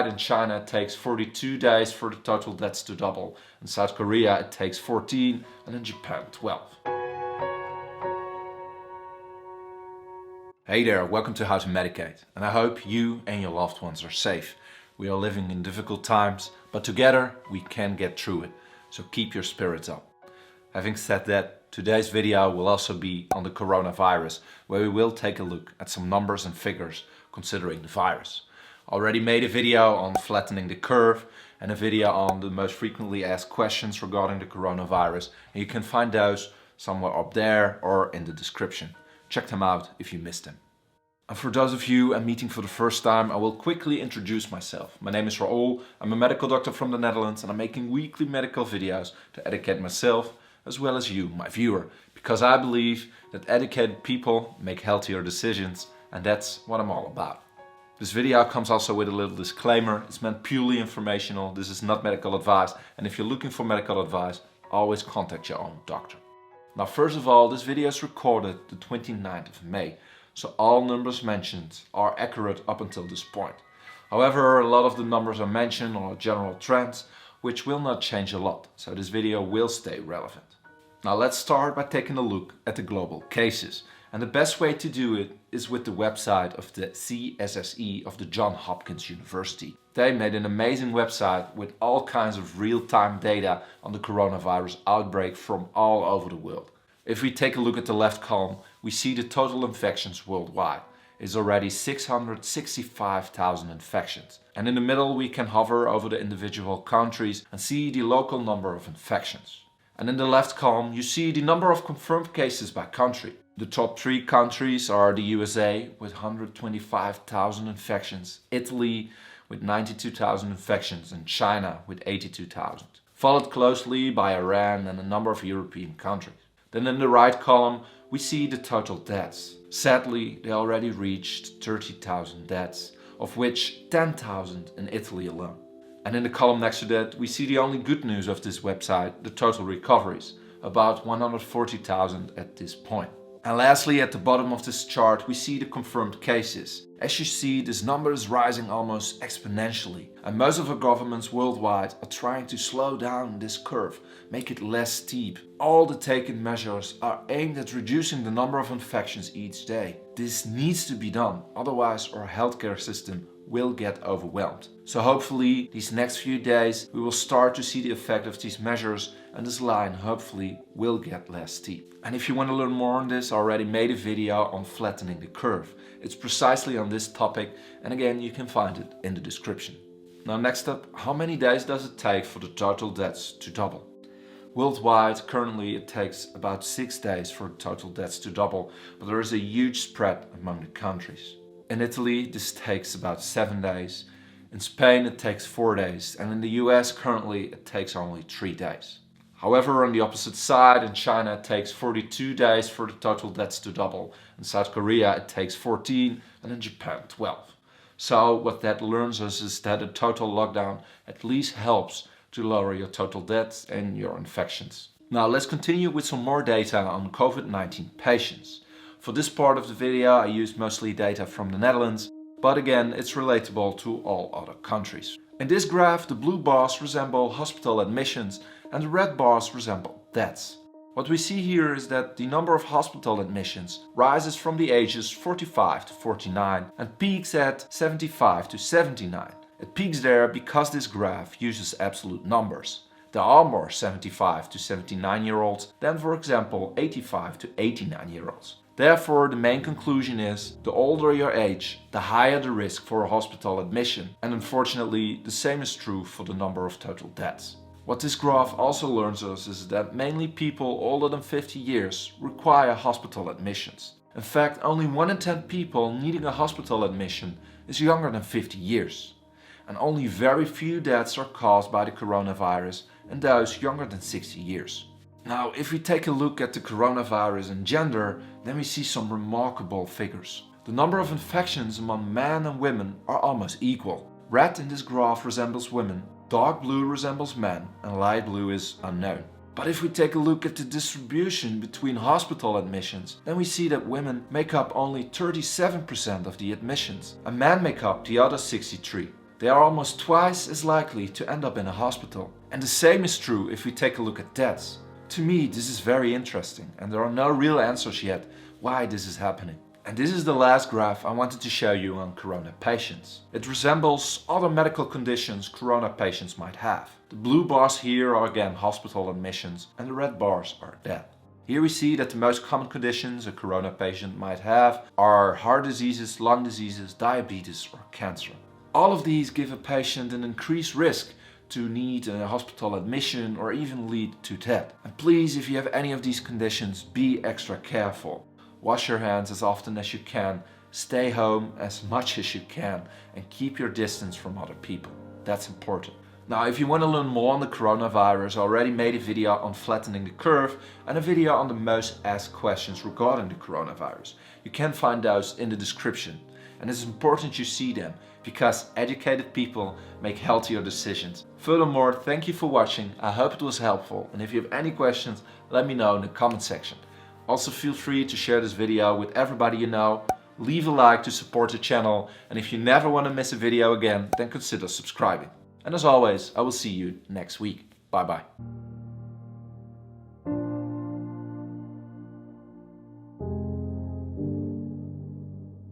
In China it takes 42 days for the total deaths to double. In South Korea it takes 14 and in Japan 12. Hey there, welcome to How to Medicate, and I hope you and your loved ones are safe. We are living in difficult times, but together we can get through it, so keep your spirits up. Having said that, today's video will also be on the coronavirus, where we will take a look at some numbers and figures considering the virus. I already made a video on flattening the curve and a video on the most frequently asked questions regarding the coronavirus, and you can find those somewhere up there or in the description. Check them out if you missed them. And for those of you I'm meeting for the first time, I will quickly introduce myself. My name is Raoul, I'm a medical doctor from the Netherlands, and I'm making weekly medical videos to educate myself as well as you, my viewer, because I believe that educated people make healthier decisions, and that's what I'm all about. This video comes also with a little disclaimer. It's meant purely informational. This is not medical advice, and if you're looking for medical advice, always contact your own doctor. Now, first of all, this video is recorded the 29th of May, so all numbers mentioned are accurate up until this point. However, a lot of the numbers are mentioned are general trends, which will not change a lot, so this video will stay relevant. Now let's start by taking a look at the global cases. And the best way to do it is with the website of the CSSE of the Johns Hopkins University. They made an amazing website with all kinds of real-time data on the coronavirus outbreak from all over the world. If we take a look at the left column, we see the total infections worldwide. It's already 665,000 infections. And in the middle we can hover over the individual countries and see the local number of infections. And in the left column you see the number of confirmed cases by country. The top 3 countries are the USA with 125,000 infections, Italy with 92,000 infections and China with 82,000. Followed closely by Iran and a number of European countries. Then in the right column we see the total deaths. Sadly, they already reached 30,000 deaths, of which 10,000 in Italy alone. And in the column next to that we see the only good news of this website, the total recoveries, about 140,000 at this point. And lastly, at the bottom of this chart we see the confirmed cases. As you see, this number is rising almost exponentially, and most of our governments worldwide are trying to slow down this curve, make it less steep. All the taken measures are aimed at reducing the number of infections each day. This needs to be done, otherwise our healthcare system will get overwhelmed. So hopefully these next few days we will start to see the effect of these measures, and this line hopefully will get less steep. And if you want to learn more on this, I already made a video on flattening the curve. It's precisely on this topic, and again you can find it in the description. Now next up, how many days does it take for the total deaths to double? Worldwide, currently it takes about 6 days for the total deaths to double, but there is a huge spread among the countries. In Italy this takes about 7 days, in Spain it takes 4 days, and in the US currently it takes only 3 days. However, on the opposite side, in China it takes 42 days for the total deaths to double, in South Korea it takes 14 and in Japan 12. So what that learns us is that a total lockdown at least helps to lower your total deaths and your infections. Now let's continue with some more data on COVID-19 patients. For this part of the video I used mostly data from the Netherlands, but again it's relatable to all other countries. In this graph the blue bars resemble hospital admissions and the red bars resemble deaths. What we see here is that the number of hospital admissions rises from the ages 45 to 49 and peaks at 75 to 79. It peaks there because this graph uses absolute numbers. There are more 75 to 79-year-olds than, for example, 85 to 89-year-olds. Therefore, the main conclusion is the older your age, the higher the risk for a hospital admission, and unfortunately the same is true for the number of total deaths. What this graph also learns us is that mainly people older than 50 years require hospital admissions. In fact, only 1 in 10 people needing a hospital admission is younger than 50 years. And only very few deaths are caused by the coronavirus, and those younger than 60 years. Now, if we take a look at the coronavirus and gender, then we see some remarkable figures. The number of infections among men and women are almost equal. Red in this graph resembles women, dark blue resembles men, and light blue is unknown. But if we take a look at the distribution between hospital admissions, then we see that women make up only 37% of the admissions, and men make up the other 63%. They are almost twice as likely to end up in a hospital. And the same is true if we take a look at deaths. To me, this is very interesting, and there are no real answers yet why this is happening. And this is the last graph I wanted to show you on corona patients. It resembles other medical conditions corona patients might have. The blue bars here are again hospital admissions, and the red bars are death. Here we see that the most common conditions a corona patient might have are heart diseases, lung diseases, diabetes or cancer. All of these give a patient an increased risk to need a hospital admission or even lead to death. And please, if you have any of these conditions, be extra careful. Wash your hands as often as you can, stay home as much as you can, and keep your distance from other people. That's important. Now, if you want to learn more on the coronavirus, I already made a video on flattening the curve and a video on the most asked questions regarding the coronavirus. You can find those in the description. And it's important you see them, because educated people make healthier decisions. Furthermore, thank you for watching. I hope it was helpful. And if you have any questions, let me know in the comment section. Also, feel free to share this video with everybody you know. Leave a like to support the channel. And if you never want to miss a video again, then consider subscribing. And as always, I will see you next week. Bye bye.